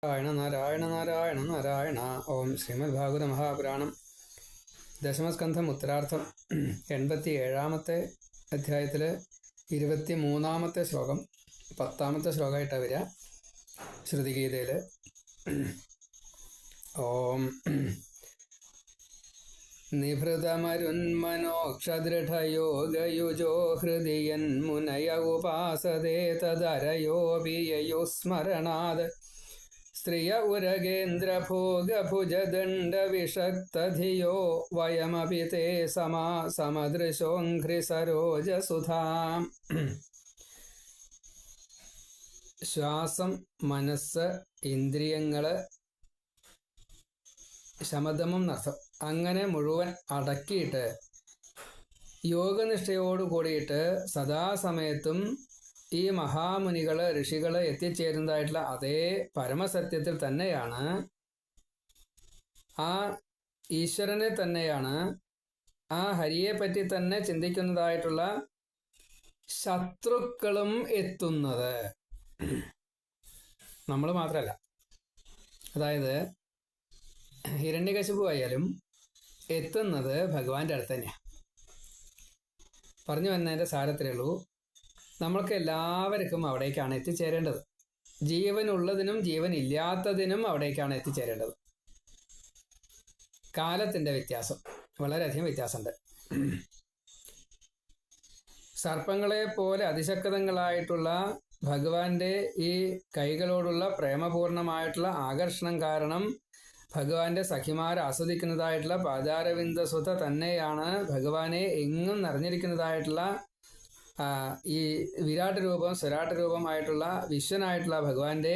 നാരായണ നാരായണ നാരായണ നാരായണ. ഓം ശ്രീമദ് ഭാഗവത മഹാപുരാണം ദശമസ്കന്ധം ഉത്തരാർത്ഥം 87-ാമത്തെ അധ്യായത്തിൽ 23-ാമത്തെ ശ്ലോകം 10-ാമത്തെ ശ്ലോകമായിട്ടാണ് വരിക ശ്രുതിഗീതയിൽ. ഓം നിഭൃതമരുന്മനോക്ഷദൃഢയോഗയുജോ ഹൃദിയൻ മുനയ ഉപാസതേ തദരയോപിയയോ സ്മരണാത് സ്ത്രിയ ഉരഗേന്ദ്രഭോഗഭുജദണ്ഡവിഷക്തധിയോ വയമപി തേ സമദൃശോഘ്രിസരോജസുധാം. ശ്വാസം, മനസ്സ്, ഇന്ദ്രിയങ്ങള്, ശമദമം നർത്ഥം അങ്ങനെ മുഴുവൻ അടക്കിയിട്ട് യോഗനിഷ്ഠയോടു കൂടിയിട്ട് സദാസമയത്തും ഈ മഹാമുനികള് ഋഷികള് എത്തിച്ചേരുന്നതായിട്ടുള്ള അതേ പരമസത്യത്തിൽ തന്നെയാണ്, ആ ഈശ്വരനെ തന്നെയാണ്, ആ ഹരിയെ പറ്റി തന്നെ ചിന്തിക്കുന്നതായിട്ടുള്ള ശത്രുക്കളും എത്തുന്നത്. നമ്മൾ മാത്രമല്ല. അതായത് ഹിരണ്യകശിപു ആയാലും എത്തുന്നത് ഭഗവാന്റെ അടുത്ത് തന്നെയാണ്. പറഞ്ഞു വന്നതിൻ്റെ സാരത്തിലേ ഉള്ളൂ, നമ്മൾക്ക് എല്ലാവർക്കും അവിടേക്കാണ് എത്തിച്ചേരേണ്ടത്. ജീവനുള്ളതിനും ജീവൻ ഇല്ലാത്തതിനും അവിടേക്കാണ് എത്തിച്ചേരേണ്ടത്. കാലത്തിൻ്റെ വ്യത്യാസം, വളരെയധികം വ്യത്യാസമുണ്ട്. സർപ്പങ്ങളെ പോലെ അതിശക്തങ്ങളായിട്ടുള്ള ഭഗവാന്റെ ഈ കൈകളോടുള്ള പ്രേമപൂർണമായിട്ടുള്ള ആകർഷണം കാരണം ഭഗവാന്റെ സഖിമാർ ആസ്വദിക്കുന്നതായിട്ടുള്ള പാദാരവിന്ദസുത തന്നെയാണ് ഭഗവാനെ എങ്ങും നിറഞ്ഞിരിക്കുന്നതായിട്ടുള്ള ഈ വിരാട് രൂപം സ്വരാട്ട് രൂപമായിട്ടുള്ള വിശ്വനായിട്ടുള്ള ഭഗവാന്റെ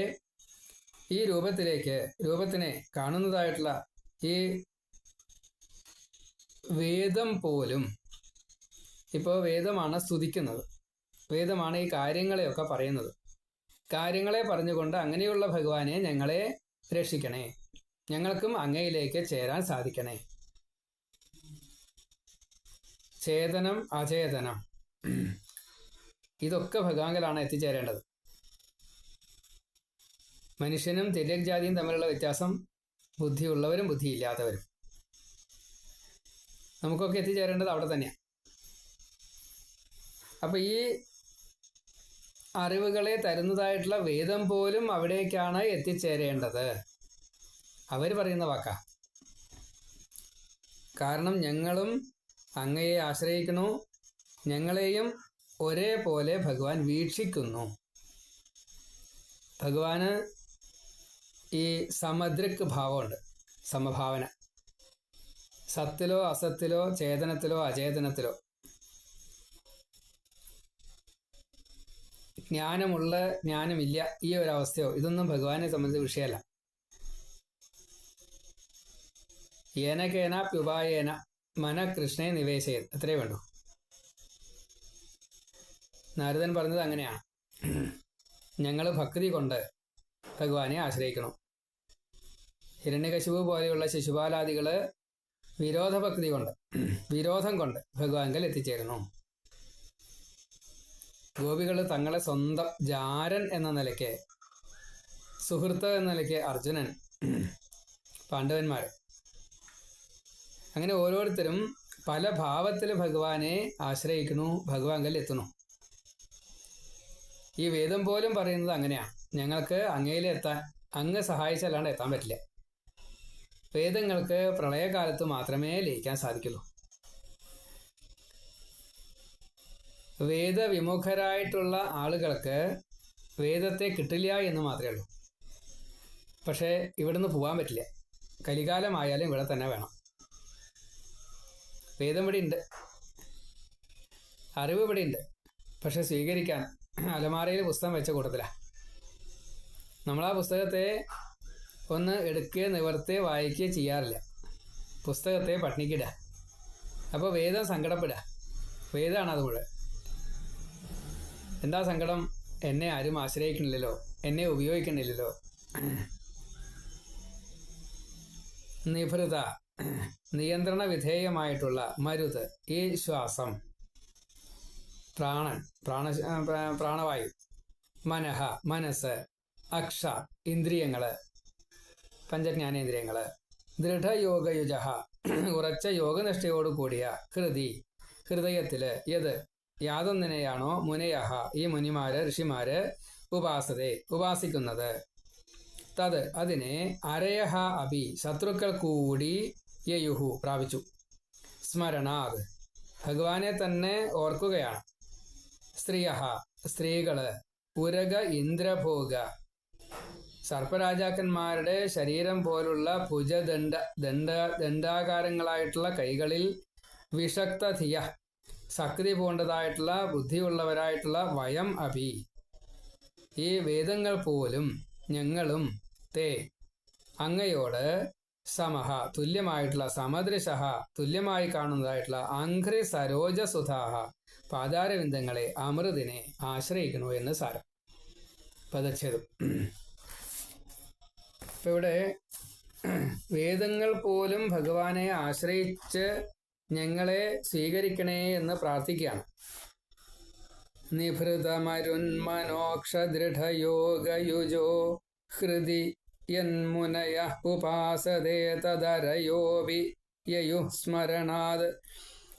ഈ രൂപത്തിനെ കാണുന്നതായിട്ടുള്ള ഈ വേദം പോലും, ഇപ്പോൾ വേദമാണ് സ്തുതിക്കുന്നത്, വേദമാണ് ഈ കാര്യങ്ങളെയൊക്കെ പറയുന്നത്. കാര്യങ്ങളെ പറഞ്ഞുകൊണ്ട് അങ്ങനെയുള്ള ഭഗവാനെ ഞങ്ങളെ രക്ഷിക്കണേ, ഞങ്ങൾക്കും അങ്ങയിലേക്ക് ചേരാൻ സാധിക്കണേ. ചേതനം അചേതനം ഇതൊക്കെ ഭഗവാനിലാണ് എത്തിച്ചേരേണ്ടത്. മനുഷ്യനും തിര്യജാതിയും തമ്മിലുള്ള വ്യത്യാസം ബുദ്ധിയുള്ളവരും ബുദ്ധിയില്ലാത്തവരും. നമുക്കൊക്കെ എത്തിച്ചേരേണ്ടത് അവിടെ തന്നെയാണ്. അപ്പം ഈ അറിവുകളെ തരുന്നതായിട്ടുള്ള വേദം പോലും അവിടേക്കാണ് എത്തിച്ചേരേണ്ടത്. അവർ പറയുന്ന വാക്കാ. കാരണം ഞങ്ങളും അങ്ങയെ ആശ്രയിക്കുന്നു, ഞങ്ങളെയും ഒരേപോലെ ഭഗവാൻ വീക്ഷിക്കുന്നു. ഭഗവാന് ഈ സമദൃക് ഭാവമുണ്ട്, സമഭാവന. സത്തിലോ അസത്തിലോ ചേതനത്തിലോ അചേതനത്തിലോ ജ്ഞാനമുള്ള ജ്ഞാനമില്ല ഈ ഒരവസ്ഥയോ ഇതൊന്നും ഭഗവാനെ സംബന്ധിച്ച വിഷയമല്ല. ഏനകേനാപ്യുപായേന മന കൃഷ്ണേ നിവേശയത്, അത്രേ വേണ്ടൂ. നാരദൻ പറഞ്ഞത് അങ്ങനെയാണ്. ഞങ്ങൾ ഭക്തി കൊണ്ട് ഭഗവാനെ ആശ്രയിക്കണം. ഹിരണ്യകശിപു പോലെയുള്ള ശിശുപാലാദികള് വിരോധഭക്തി കൊണ്ട്, വിരോധം കൊണ്ട് ഭഗവാൻകൽ എത്തിച്ചേരുന്നു. ഗോപികൾ തങ്ങളെ സ്വന്തം ജാരൻ എന്ന നിലയ്ക്ക്, സുഹൃത്ത് എന്ന നിലയ്ക്ക് അർജുനൻ, പാണ്ഡവന്മാർ, അങ്ങനെ ഓരോരുത്തരും പല ഭാവത്തിൽ ഭഗവാനെ ആശ്രയിക്കുന്നു, ഭഗവാൻകൽ എത്തുന്നു. ഈ വേദം പോലും പറയുന്നത് അങ്ങനെയാണ്. ഞങ്ങൾക്ക് അങ്ങയിലെത്താൻ അങ്ങ് സഹായിച്ചാലാണ്ട് എത്താൻ പറ്റില്ല. വേദങ്ങൾക്ക് പ്രളയകാലത്ത് മാത്രമേ ലയിക്കാൻ സാധിക്കുള്ളൂ. വേദവിമുഖരായിട്ടുള്ള ആളുകൾക്ക് വേദത്തെ കിട്ടില്ല എന്ന് മാത്രമേ ഉള്ളൂ. പക്ഷേ ഇവിടുന്ന് പോകാൻ പറ്റില്ല. കലികാലമായാലും ഇവിടെ തന്നെ വേണം. വേദം ഇവിടെ ഉണ്ട്, അറിവ് ഇവിടെ ഉണ്ട്. പക്ഷെ സ്വീകരിക്കാൻ അലമാരയിൽ പുസ്തകം വെച്ച കൂട്ടത്തിലാണ്. നമ്മളാ പുസ്തകത്തെ ഒന്ന് എടുക്കുകയോ നിവർത്തുകയോ വായിക്കുകയോ ചെയ്യാറില്ല. പുസ്തകത്തെ പട്ടിണിക്കിടുക. അപ്പോൾ വേദം സങ്കടപ്പെടുക. വേദമാണ് അത് മുഴുവൻ. എന്താ സങ്കടം? എന്നെ ആരും ആശ്രയിക്കണില്ലല്ലോ, എന്നെ ഉപയോഗിക്കണില്ലല്ലോ. നിഭൃത, നിയന്ത്രണ വിധേയമായിട്ടുള്ള മരുത്, ഈ ശ്വാസം, പ്രാണൻ, പ്രാണവായു, മനഃ മനസ്സ്, അക്ഷ ഇന്ദ്രിയങ്ങള്, പഞ്ചജ്ഞാനേന്ദ്രിയങ്ങൾ. ദൃഢയോഗയുജ ഉറച്ച യോഗനിഷ്ഠയോടു കൂടിയ ഹൃദയത്തില് യാതൊന്നിനെയാണോ മുനയഹ ഈ മുനിമാര് ഋഷിമാര് ഉപാസിക്കുന്നത്. അതിനെ അരയഹ അഭി ശത്രുക്കൾ കൂടി യയുഹു പ്രാപിച്ചു. സ്മരണാത് ഭഗവാനെ തന്നെ ഓർക്കുകയാണ്. സ്ത്രീകള് ഉരക ഇന്ദ്രഭോഗ സർപ്പരാജാക്കന്മാരുടെ ശരീരം പോലുള്ള ദണ്ഡാകാരങ്ങളായിട്ടുള്ള കൈകളിൽ വിഷക്തധിയ ശക്തി പൂണ്ടതായിട്ടുള്ള ബുദ്ധിയുള്ളവരായിട്ടുള്ള വയം അഭി ഈ വേദങ്ങൾ പോലും ഞങ്ങളും അങ്ങയോട് സമഹ തുല്യമായിട്ടുള്ള സമദൃശഃ തുല്യമായി കാണുന്നതായിട്ടുള്ള അംഘ്രി സരോജസുധാഹ പാതാരവിന്ദങ്ങളെ അമൃതിനെ ആശ്രയിക്കണു എന്ന് സാരം. പദച്ഛേദം. ഇപ്പൊ ഇവിടെ വേദങ്ങൾ പോലും ഭഗവാനെ ആശ്രയിച്ച് ഞങ്ങളെ സ്വീകരിക്കണേ എന്ന് പ്രാർത്ഥിക്കുകയാണ്. നിഭൃതമരുന്മനോക്ഷദൃഢയോഗയുജോ ഹൃദി യന്മുനയ ഉപാസതേ തദരയോപി യയുഃ സ്മരണാത്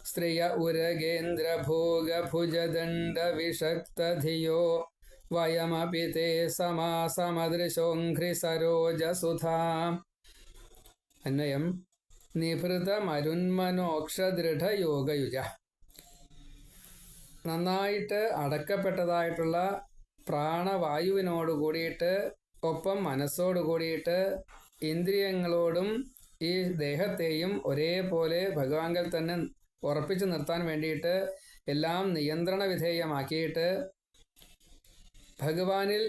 സ്ത്രിയ ഉരഗേന്ദ്രഭോഗഭുജദണ്ഡവിഷക്തധിയോ വയമപി തേ സമാസമദൃശോഘ്രി സരോജസുധാം. അന്വയം നിഭൃതമരുന്മനോക്ഷദൃഢയോഗയുജ നന്നായിട്ട് അടക്കപ്പെട്ടതായിട്ടുള്ള പ്രാണവായുവിനോട് കൂടിയിട്ട് ഒപ്പം മനസ്സോട് കൂടിയിട്ട് ഇന്ദ്രിയങ്ങളോടും ഈ ദേഹത്തെയും ഒരേപോലെ ഭഗവാങ്കൽ തന്നെ ഉറപ്പിച്ചു നിർത്താൻ വേണ്ടിയിട്ട് എല്ലാം നിയന്ത്രണ വിധേയമാക്കിയിട്ട് ഭഗവാനിൽ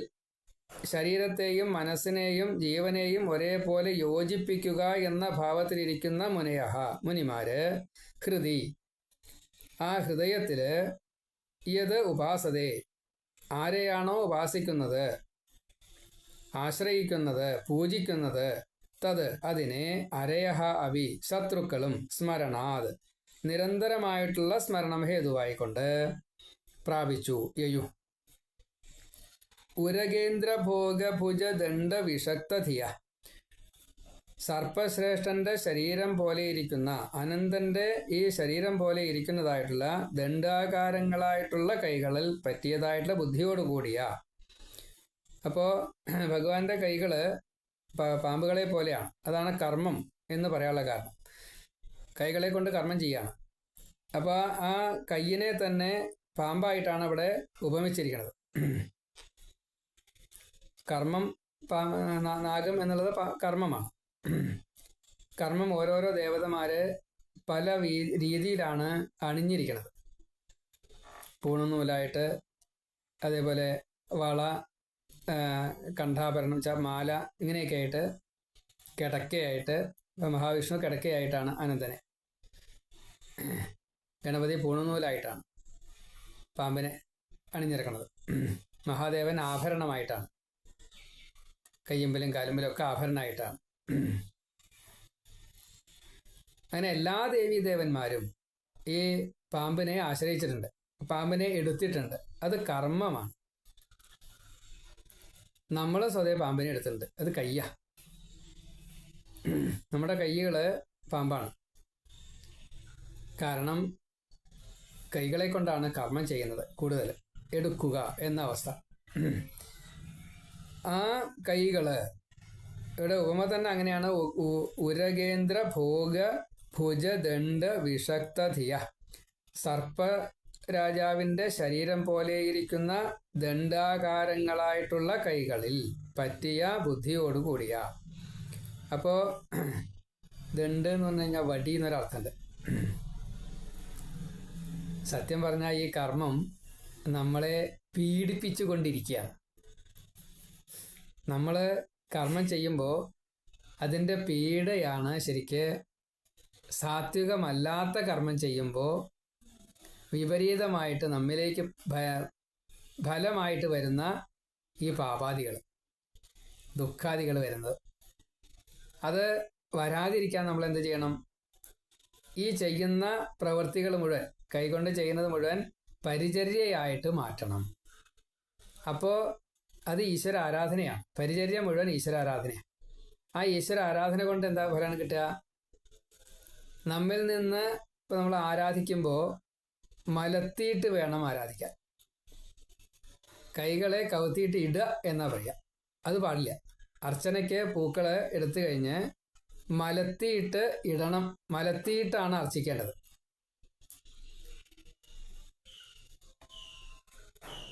ശരീരത്തെയും മനസ്സിനെയും ജീവനെയും ഒരേപോലെ യോജിപ്പിക്കുക എന്ന ഭാവത്തിലിരിക്കുന്ന മുനിമാര് ഹൃദി ആ ഹൃദയത്തില് ഉപാസതേ ആരെയാണോ ഉപാസിക്കുന്നത് ആശ്രയിക്കുന്നത് പൂജിക്കുന്നത് അതിനെ അരയഹ അഭി ശത്രുക്കളും സ്മരണാത് നിരന്തരമായിട്ടുള്ള സ്മരണം ഹേതുവായിക്കൊണ്ട് പ്രാപിച്ചു. യയു ഉരകേന്ദ്രഭോഗഭുജദണ്ഡ വിഷക്തധിയ സർപ്പശ്രേഷ്ഠന്റെ ശരീരം പോലെ ഇരിക്കുന്ന അനന്തന്റെ ഈ ശരീരം പോലെ ഇരിക്കുന്നതായിട്ടുള്ള ദണ്ഡാകാരങ്ങളായിട്ടുള്ള കൈകളിൽ പറ്റിയതായിട്ടുള്ള ബുദ്ധിയോടുകൂടിയ. അപ്പോൾ ഭഗവാന്റെ കൈകള് പാമ്പുകളെ പോലെയാണ്. അതാണ് കർമ്മം എന്ന് പറയാനുള്ള കാരണം. കൈകളെ കൊണ്ട് കർമ്മം ചെയ്യാണ്. അപ്പോൾ ആ കയ്യിനെ തന്നെ പാമ്പായിട്ടാണ് ഇവിടെ ഉപമിച്ചിരിക്കുന്നത്. കർമ്മം നാഗം എന്നുള്ളത് കർമ്മമാണ്. കർമ്മം ഓരോരോ ദേവതമാര് പല രീതിയിലാണ് അണിഞ്ഞിരിക്കുന്നത്. പൂണുനൂലായിട്ട്, അതേപോലെ വള, കണ്ഠാഭരണം, മാല, ഇങ്ങനെയൊക്കെ ആയിട്ട്, കിടക്കയായിട്ട്. മഹാവിഷ്ണു കിടക്കയായിട്ടാണ് അനന്തനെ, ഗണപതി പൂണുനൂലായിട്ടാണ് പാമ്പിനെ അണിഞ്ഞിറക്കുന്നത്. മഹാദേവൻ ആഭരണമായിട്ടാണ്, കയ്യമ്പലും കാലുമ്പലും ഒക്കെ ആഭരണമായിട്ടാണ്. അങ്ങനെ എല്ലാ ദേവീദേവന്മാരും ഈ പാമ്പിനെ ആശ്രയിച്ചിട്ടുണ്ട്, പാമ്പിനെ എടുത്തിട്ടുണ്ട്. അത് കർമ്മമാണ്. നമ്മൾ സ്വതേ പാമ്പിനെ എടുത്തിട്ടുണ്ട്. അത് കയ്യാ. നമ്മുടെ കൈകള് പാമ്പാണ്. കാരണം കൈകളെ കൊണ്ടാണ് കർമ്മം ചെയ്യുന്നത് കൂടുതൽ. എടുക്കുക എന്ന അവസ്ഥ. ആ കൈകള് ഇവിടെ ഉപമ തന്നെ അങ്ങനെയാണ്. ഉരകേന്ദ്ര ഭോഗ ഭുജദണ്ഡ വിഷക്തധിയ സർപ്പ രാജാവിന്റെ ശരീരം പോലെയിരിക്കുന്ന ദണ്ഡാകാരങ്ങളായിട്ടുള്ള കൈകളിൽ പറ്റിയ ബുദ്ധിയോടുകൂടിയ. അപ്പോ ദണ്ഡ് എന്ന് പറഞ്ഞു കഴിഞ്ഞാൽ വടി എന്നൊരർത്ഥമുണ്ട്. സത്യം പറഞ്ഞാൽ ഈ കർമ്മം നമ്മളെ പീഡിപ്പിച്ചു കൊണ്ടിരിക്കുകയാണ്. നമ്മൾ കർമ്മം ചെയ്യുമ്പോൾ അതിൻ്റെ പീഡയാണ് ശരിക്ക് സാത്വികമല്ലാത്ത കർമ്മം ചെയ്യുമ്പോൾ വിപരീതമായിട്ട് നമ്മിലേക്ക് ഫലമായിട്ട് വരുന്ന ഈ പാപാദികൾ, ദുഃഖാദികൾ വരുന്നത്. അത് വരാതിരിക്കാൻ നമ്മൾ എന്ത് ചെയ്യണം? ഈ ചെയ്യുന്ന പ്രവൃത്തികൾ മുഴുവൻ, കൈകൊണ്ട് ചെയ്യുന്നത് മുഴുവൻ പരിചര്യയായിട്ട് മാറ്റണം. അപ്പോൾ അത് ഈശ്വര ആരാധനയാണ്. പരിചര്യ മുഴുവൻ ഈശ്വര ആരാധനയാണ്. ആ ഈശ്വര ആരാധന കൊണ്ട് എന്താ ഫലമാണ് കിട്ടുക? നമ്മിൽ നിന്ന് ഇപ്പം നമ്മൾ ആരാധിക്കുമ്പോൾ മലത്തിയിട്ട് വേണം ആരാധിക്കാൻ. കൈകളെ കവുത്തിയിട്ട് ഇടുക എന്നാ പറയുക. അത് പാടില്ല. അർച്ചനയ്ക്ക് പൂക്കൾ എടുത്തു കഴിഞ്ഞ് മലത്തിയിട്ട് ഇടണം. മലത്തിയിട്ടാണ് അർച്ചിക്കേണ്ടത്.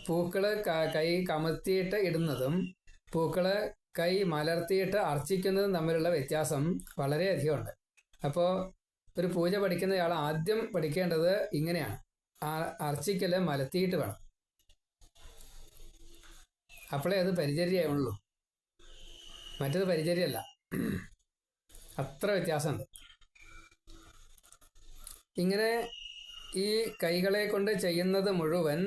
പൂക്കള് കൈ കമത്തിയിട്ട് ഇടുന്നതും പൂക്കള് കൈ മലർത്തിയിട്ട് അർച്ചിക്കുന്നതും തമ്മിലുള്ള വ്യത്യാസം വളരെയധികമുണ്ട്. അപ്പോൾ ഒരു പൂജ പഠിക്കുന്നയാൾ ആദ്യം പഠിക്കേണ്ടത് ഇങ്ങനെയാണ്. അർച്ചിക്കല് മലത്തിയിട്ട് വേണം. അപ്പോഴേ അത് പരിചര്യമുള്ളൂ. മറ്റത് പരിചര്യമല്ല. അത്ര വ്യത്യാസമുണ്ട്. ഇങ്ങനെ ഈ കൈകളെ കൊണ്ട് ചെയ്യുന്നത് മുഴുവൻ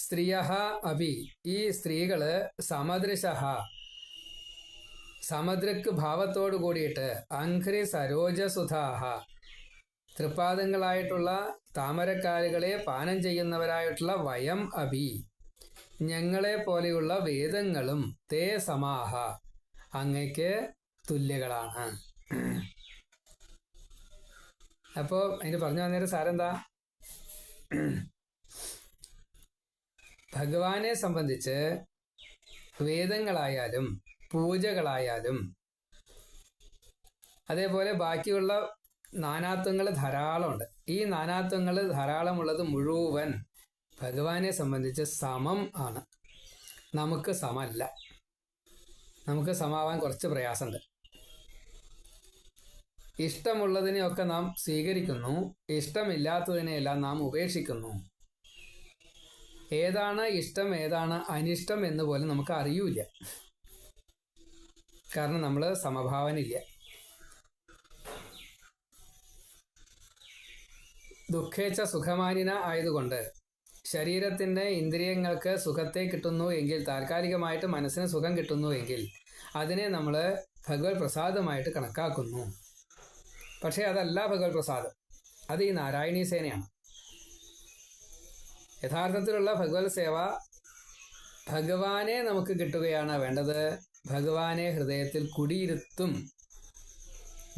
സ്ത്രീയ അഭി, ഈ സ്ത്രീകള് സമദൃശഃ, സമദ്രക്ക് ഭാവത്തോടു കൂടിയിട്ട് അംഘ്രി സരോജസുധാഹ, തൃപ്പാദങ്ങളായിട്ടുള്ള താമരക്കാലുകളെ പാനം ചെയ്യുന്നവരായിട്ടുള്ള വയം അഭി, ഞങ്ങളെ പോലെയുള്ള വേദങ്ങളും തേ സമാഹ, അങ്ങയ്ക്ക് തുല്യകളാണ്. അപ്പോ അതിന് പറഞ്ഞു വന്നേരം സാരെന്താ? ഭഗവാനെ സംബന്ധിച്ച് വേദങ്ങളായാലും പൂജകളായാലും അതേപോലെ ബാക്കിയുള്ള നാനാത്വങ്ങൾ ധാരാളമുണ്ട്. ഈ നാനാത്വങ്ങൾ ധാരാളമുള്ളത് മുഴുവൻ ഭഗവാനെ സംബന്ധിച്ച് സമം ആണ്. നമുക്ക് സമല്ല. നമുക്ക് സമാവാൻ കുറച്ച് പ്രയാസമുണ്ട്. ഇഷ്ടമുള്ളതിനെയൊക്കെ നാം സ്വീകരിക്കുന്നു, ഇഷ്ടമില്ലാത്തതിനെയെല്ലാം നാം ഉപേക്ഷിക്കുന്നു. ഏതാണ് ഇഷ്ടം ഏതാണ് അനിഷ്ടം എന്ന് പോലും നമുക്ക് അറിയൂല. കാരണം നമ്മൾ സമഭാവനില്ല. ദുഃഖേച്ഛ സുഖമാനിന ആയതുകൊണ്ട് ശരീരത്തിൻ്റെ ഇന്ദ്രിയങ്ങൾക്ക് സുഖത്തെ കിട്ടുന്നു എങ്കിൽ, താൽക്കാലികമായിട്ട് മനസ്സിന് സുഖം കിട്ടുന്നു എങ്കിൽ അതിനെ നമ്മൾ ഭഗവത് പ്രസാദമായിട്ട് കണക്കാക്കുന്നു. പക്ഷേ അതല്ല ഭഗവത് പ്രസാദം. അത് ഈ നാരായണീ സേനയാണ്. യഥാർത്ഥത്തിലുള്ള ഭഗവത് സേവ ഭഗവാനെ നമുക്ക് കിട്ടുകയാണ് വേണ്ടത്. ഭഗവാനെ ഹൃദയത്തിൽ കുടിയിരുത്തും.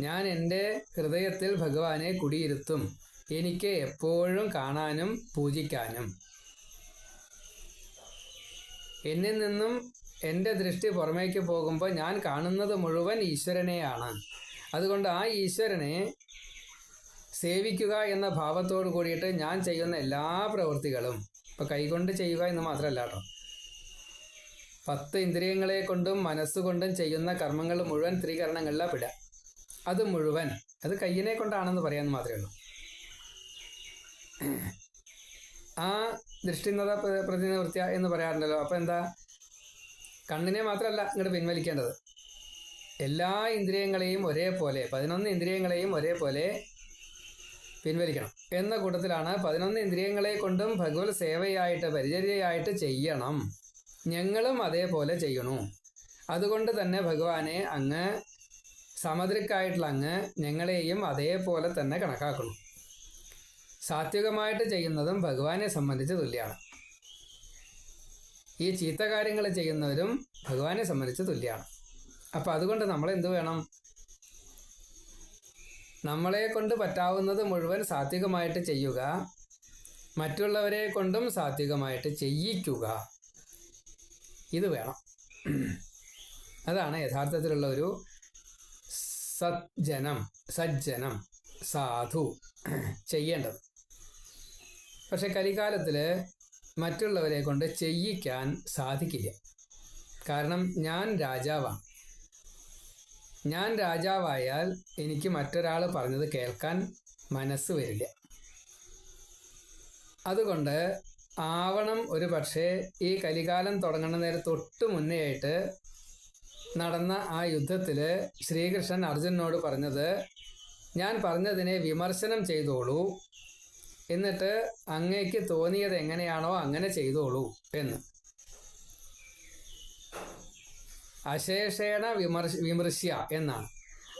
ഞാൻ എൻ്റെ ഹൃദയത്തിൽ ഭഗവാനെ കുടിയിരുത്തും. എനിക്ക് എപ്പോഴും കാണാനും പൂജിക്കാനും. എന്നിൽ നിന്നും എൻ്റെ ദൃഷ്ടി പുറമേക്ക് പോകുമ്പോൾ ഞാൻ കാണുന്നത് മുഴുവൻ ഈശ്വരനെയാണ്. അതുകൊണ്ട് ആ ഈശ്വരനെ സേവിക്കുക എന്ന ഭാവത്തോട് കൂടിയിട്ട് ഞാൻ ചെയ്യുന്ന എല്ലാ പ്രവൃത്തികളും, ഇപ്പം കൈകൊണ്ട് ചെയ്യുക എന്ന് മാത്രമല്ല കേട്ടോ, 10 ഇന്ദ്രിയങ്ങളെ കൊണ്ടും മനസ്സുകൊണ്ടും ചെയ്യുന്ന കർമ്മങ്ങൾ മുഴുവൻ ത്രികരണങ്ങളിലാണ് പെടുക. അത് മുഴുവൻ അത് കയ്യിനെ കൊണ്ടാണെന്ന് പറയാമെന്ന് മാത്രമേ ഉള്ളൂ. ആ ദൃഷ്ടിനത പ്രതിനിവൃത്തിയ എന്ന് പറയാറുണ്ടല്ലോ. അപ്പം എന്താ? കണ്ണിനെ മാത്രമല്ല ഇങ്ങോട്ട് പിൻവലിക്കേണ്ടത്, എല്ലാ ഇന്ദ്രിയങ്ങളെയും ഒരേപോലെ, 11 ഇന്ദ്രിയങ്ങളെയും ഒരേപോലെ പിൻവലിക്കണം എന്ന കൂട്ടത്തിലാണ് 11 ഇന്ദ്രിയങ്ങളെ കൊണ്ടും ഭഗവത് സേവയായിട്ട് പരിചര്യയായിട്ട് ചെയ്യണം. ഞങ്ങളും അതേപോലെ ചെയ്യണു. അതുകൊണ്ട് തന്നെ ഭഗവാനെ അങ്ങ് സമദ്രിക്കായിട്ടുള്ള അങ്ങ് ഞങ്ങളെയും അതേപോലെ തന്നെ കണക്കാക്കണം. സാത്വികമായിട്ട് ചെയ്യുന്നതും ഭഗവാനെ സംബന്ധിച്ച് തുല്യമാണ്. ഈ ചീത്ത കാര്യങ്ങൾ ചെയ്യുന്നവരും ഭഗവാനെ സംബന്ധിച്ച് തുല്യമാണ്. അപ്പം അതുകൊണ്ട് നമ്മൾ എന്ത് വേണം? നമ്മളെ കൊണ്ട് പറ്റാവുന്നത് മുഴുവൻ സാത്വികമായിട്ട് ചെയ്യുക, മറ്റുള്ളവരെ കൊണ്ടും സാത്വികമായിട്ട് ചെയ്യിക്കുക. ഇത് വേണം. അതാണ് യഥാർത്ഥത്തിലുള്ള ഒരു സജ്ജനം സാധു ചെയ്യേണ്ടത്. പക്ഷെ കലികാലത്തിൽ മറ്റുള്ളവരെ കൊണ്ട് ചെയ്യിക്കാൻ സാധിക്കില്ല. കാരണം ഞാൻ രാജാവാണ്. ഞാൻ രാജാവായാൽ എനിക്ക് മറ്റൊരാൾ പറഞ്ഞത് കേൾക്കാൻ മനസ്സ് വരില്ല. അതുകൊണ്ട് ആവണം ഒരു പക്ഷേ ഈ കലികാലം തുടങ്ങുന്ന നേരം തൊട്ട് മുന്നേ ആയിട്ട് നടന്ന ആ യുദ്ധത്തിൽ ശ്രീകൃഷ്ണൻ അർജുനനോട് പറഞ്ഞത്, ഞാൻ പറഞ്ഞതിനെ വിമർശനം ചെയ്തോളൂ, എന്നിട്ട് അങ്ങേക്ക് തോന്നിയത് എങ്ങനെയാണോ അങ്ങനെ ചെയ്തോളൂ എന്ന്. അശേഷേണ വിമർശ്യ എന്നാണ്.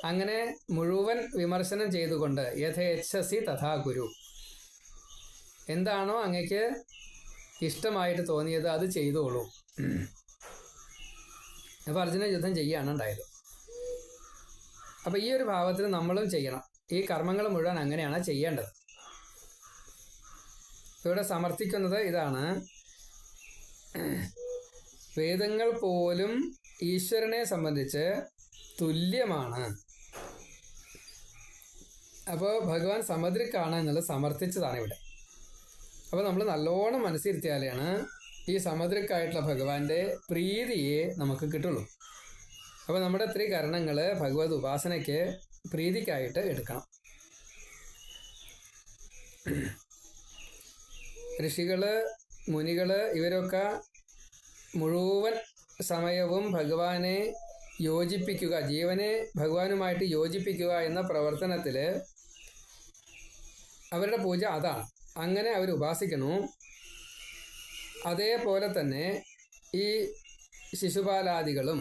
അങ്ങനെ മുഴുവൻ വിമർശനം ചെയ്തുകൊണ്ട് യഥേച്ഛസി തഥാ ഗുരു, എന്താണോ അങ്ങേക്ക് ഇഷ്ടമായിട്ട് തോന്നിയത് അത് ചെയ്തോളൂ. അപ്പോൾ അർജുനൻ യുദ്ധം ചെയ്യുകയാണ് ഉണ്ടായത്. അപ്പോൾ ഈ ഒരു ഭാവത്തിൽ നമ്മളും ചെയ്യണം. ഈ കർമ്മങ്ങൾ മുഴുവൻ അങ്ങനെയാണ് ചെയ്യേണ്ടത്. ഇവിടെ സമർത്ഥിക്കുന്നത് ഇതാണ്: വേദങ്ങൾ പോലും ഈശ്വരനെ സംബന്ധിച്ച് തുല്യമാണ്. അപ്പോൾ ഭഗവാൻ സമദ്രിക്കാണ് എന്നുള്ളത് സമർത്ഥിച്ചതാണ് ഇവിടെ. അപ്പോൾ നമ്മൾ നല്ലോണം മനസ്സിരുത്തിയാലാണ് ഈ സമദ്രിക്കായിട്ടുള്ള ഭഗവാന്റെ പ്രീതിയെ നമുക്ക് കിട്ടുള്ളൂ. അപ്പോൾ നമ്മുടെ ത്രികരണങ്ങൾ ഭഗവത് ഉപാസനയ്ക്ക് പ്രീതിക്കായിട്ട് എടുക്കണം. ഋഷികൾ, മുനികൾ ഇവരൊക്കെ മുഴുവൻ സമയവും ഭഗവാനെ യോജിപ്പിക്കുക, ജീവനെ ഭഗവാനുമായിട്ട് യോജിപ്പിക്കുക എന്ന പ്രവർത്തനത്തിൽ അവരുടെ പൂജ അതാണ്. അങ്ങനെ അവർ ഉപാസിക്കണു. അതേപോലെ തന്നെ ഈ ശിശുപാലാദികളും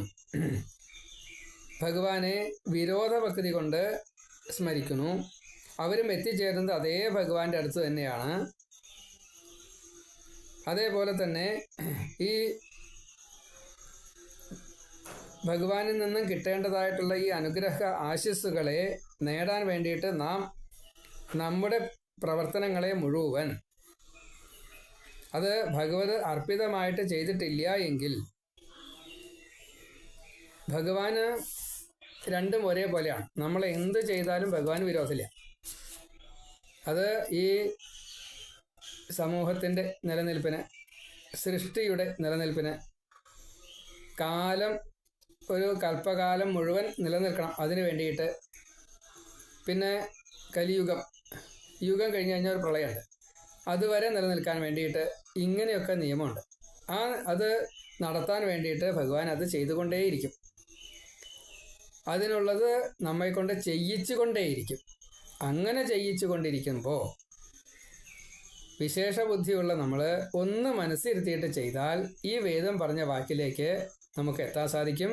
ഭഗവാനെ വിരോധഭക്തി കൊണ്ട് സ്മരിക്കുന്നു. അവരും എത്തിച്ചേരുന്നത് അതേ ഭഗവാന്റെ അടുത്ത് തന്നെയാണ്. അതേപോലെ തന്നെ ഈ ഭഗവാനിൽ നിന്നും കിട്ടേണ്ടതായിട്ടുള്ള ഈ അനുഗ്രഹ ആശിസ്സുകളെ നേടാൻ വേണ്ടിയിട്ട് നാം നമ്മുടെ പ്രവർത്തനങ്ങളെ മുഴുവൻ അത് ഭഗവത് അർപ്പിതമായിട്ട് ചെയ്തിട്ടില്ല എങ്കിൽ ഭഗവാന് രണ്ടും ഒരേപോലെയാണ്. നമ്മൾ എന്ത് ചെയ്താലും ഭഗവാന് വിരോധമില്ല. അത് ഈ സമൂഹത്തിൻ്റെ നിലനിൽപ്പിന്, സൃഷ്ടിയുടെ നിലനിൽപ്പിന്, കാലം ഒരു കൽപ്പകാലം മുഴുവൻ നിലനിൽക്കണം, അതിനു വേണ്ടിയിട്ട്. പിന്നെ കലിയുഗം, യുഗം കഴിഞ്ഞ് കഴിഞ്ഞാൽ ഒരു പ്രളയമുണ്ട്, അതുവരെ നിലനിൽക്കാൻ വേണ്ടിയിട്ട് ഇങ്ങനെയൊക്കെ നിയമമുണ്ട്. അത് നടത്താൻ വേണ്ടിയിട്ട് ഭഗവാൻ അത് ചെയ്തുകൊണ്ടേയിരിക്കും. അതിനുള്ളത് നമ്മെ കൊണ്ട് ചെയ്യിച്ചു കൊണ്ടേയിരിക്കും. അങ്ങനെ ചെയ്യിച്ചു കൊണ്ടിരിക്കുമ്പോൾ വിശേഷ ബുദ്ധിയുള്ള നമ്മൾ ഒന്ന് മനസ്സിരുത്തിയിട്ട് ചെയ്താൽ ഈ വേദം പറഞ്ഞ വാക്കിലേക്ക് നമുക്ക് എത്താൻ സാധിക്കും.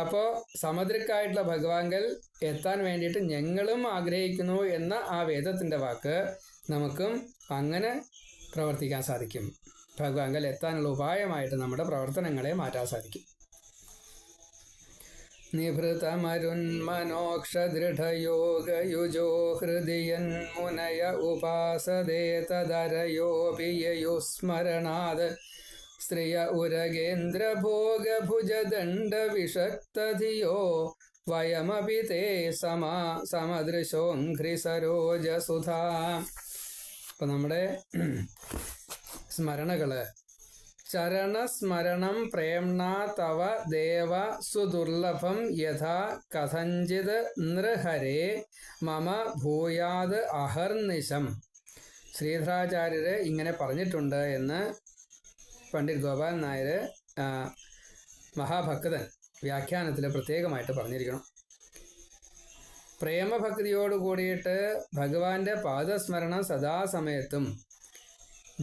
അപ്പോൾ സമദ്രിക്കായിട്ടുള്ള ഭഗവാങ്കൽ എത്താൻ വേണ്ടിയിട്ട് ഞങ്ങളും ആഗ്രഹിക്കുന്നു എന്ന ആ വേദത്തിൻ്റെ വാക്ക് നമുക്കും അങ്ങനെ പ്രവർത്തിക്കാൻ സാധിക്കും. ഭഗവാങ്കൽ എത്താനുള്ള ഉപായമായിട്ട് നമ്മുടെ പ്രവർത്തനങ്ങളെ മാറ്റാൻ സാധിക്കും. നിഭൃതമരുന്മനോക്ഷദൃഢയോഗയുജോ ഹൃദിയൻ മുനയ ഉപാസദേ തദരയോപി യയുസ്മരണാത് സ്ത്രിയ ഉരഗേന്ദ്രഭോഗഭുജദണ്ഡവിഷക്തധിയോ വയമപി തേ സമദൃശോഘ്രിസരോജസുധാ. അപ്പം നമ്മുടെ സ്മരണകള് ചരണസ്മരണം പ്രേംണ തവ ദേവ സുദുർലഭം യഥാ കഥഞ്ചിത് നൃഹരേ മമ ഭൂയാത് അഹർനിശം. ശ്രീധരാചാര്യര് ഇങ്ങനെ പറഞ്ഞിട്ടുണ്ട് എന്ന് പണ്ഡിറ്റ് ഗോപാൽ നായർ മഹാഭക്തൻ വ്യാഖ്യാനത്തിൽ പ്രത്യേകമായിട്ട് പറഞ്ഞിരിക്കണം. പ്രേമഭക്തിയോട് കൂടിയിട്ട് ഭഗവാന്റെ പാദസ്മരണം സദാസമയത്തും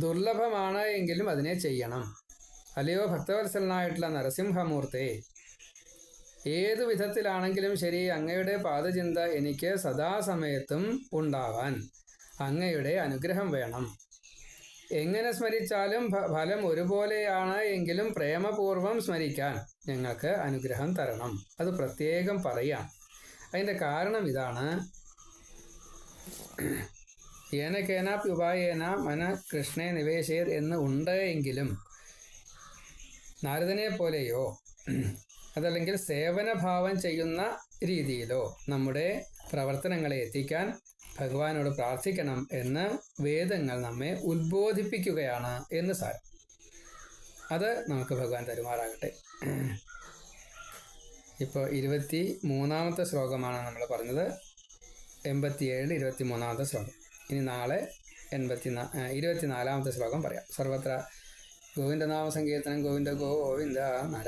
ദുർലഭമാണ് എങ്കിലും അതിനെ ചെയ്യണം. അല്ലയോ ഭക്തവത്സലനായിട്ടുള്ള നരസിംഹമൂർത്തി, ഏതു വിധത്തിലാണെങ്കിലും ശരി അങ്ങയുടെ പാദചിന്ത എനിക്ക് സദാസമയത്തും ഉണ്ടാവാൻ അങ്ങയുടെ അനുഗ്രഹം വേണം. എങ്ങനെ സ്മരിച്ചാലും ഫലം ഒരുപോലെയാണ് എങ്കിലും പ്രേമപൂർവം സ്മരിക്കാൻ ഞങ്ങൾക്ക് അനുഗ്രഹം തരണം. അത് പ്രത്യേകം പറയാം. അതിൻ്റെ കാരണം ഇതാണ്: ഏനക്കേനാപ്യുപായേന മന കൃഷ്ണേ നിവേശേത് എന്ന് ഉണ്ട് എങ്കിലും നാരദനെ പോലെയോ അതല്ലെങ്കിൽ സേവനഭാവം ചെയ്യുന്ന രീതിയിലോ നമ്മുടെ പ്രവർത്തനങ്ങളെ എത്തിക്കാൻ ഭഗവാനോട് പ്രാർത്ഥിക്കണം എന്ന് വേദങ്ങൾ നമ്മെ ഉദ്ബോധിപ്പിക്കുകയാണ് എന്ന് സാരം. അത് നമുക്ക് ഭഗവാൻ തരുമാറാകട്ടെ. ഇപ്പോൾ 23-ാമത്തെ ശ്ലോകമാണ് നമ്മൾ പറഞ്ഞത്. 87 23-ാമത്തെ ശ്ലോകം. ഇനി നാളെ 24-ാമത്തെ ശ്ലോകം പറയാം. സർവത്ര ഗോവിന്ദനാമ സങ്കീർത്തനം. ഗോവിന്ദ ഗോവിന്ദ.